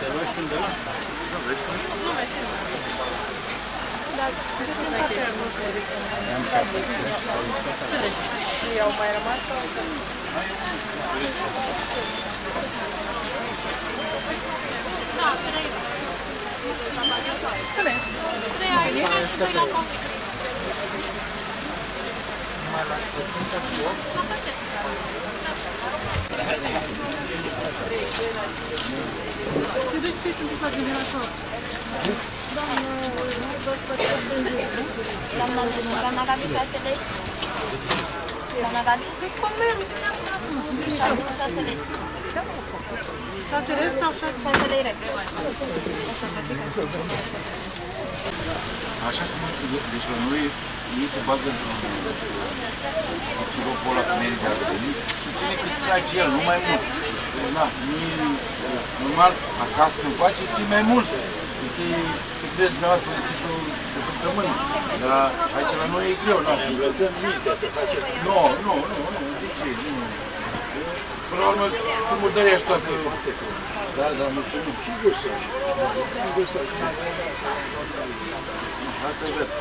Te luai și unde ăla? Nu vrei să nu mai simt. Dar i-au mai rămas sau? Da, Ferreira. Spuneți. 3 aici și 2 la comic. Mai la puțin cu 8? La pachet. Te duci pe când faci generator. Doamna Gabi, 6 lei? Doamna Gabi? 6 lei. 6 lei sau 6 lei rep. Așa se mai... Deci la noi ei se bagă într-un siropul ăla cu merită de venit și ține cât trage el, nu mai mult. Na, normal, acasă când faci, ții mai mult. Ții, cât trebuie dumneavoastră, ții și o săptămână. Dar aici la noi e greu, na. Învățăm mintea să facem. Nu, de ce? Nu. Până la urmă, tu murdărești toate. Da, mulțumim. Și gustul. Asta e vezi.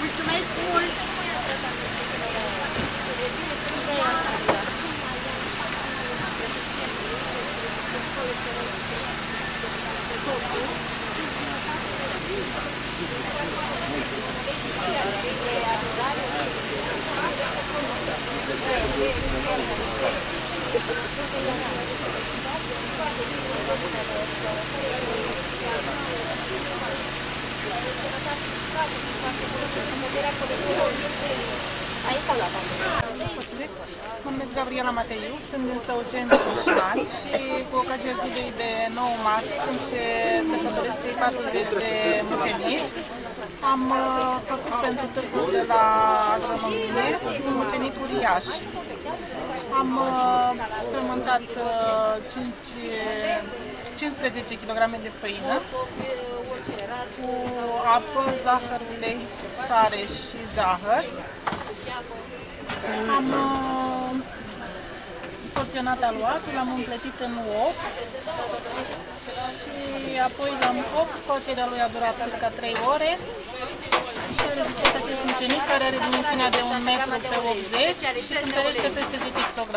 Mulțumesc mult! Aici sau la Paul? Mă numesc Gabriela Mateiu, sunt din Stăuceni Bușani și cu ocazia zilei de 9 martie, când se sărbătoresc cei 40 de mucenici, am făcut pentru târgul de la agronomie un mucenic uriaș. Am fermentat 15 kg de făină cu apă, zahăr, ulei, sare și zahăr. Am porționat aluatul, l-am împletit în ou și apoi l-am copt. Cocerea lui a durat circa 3 ore și a rezultat acest mucenic care are dimensiunea de 1 metru pe 80 și cântărește peste 10 kg.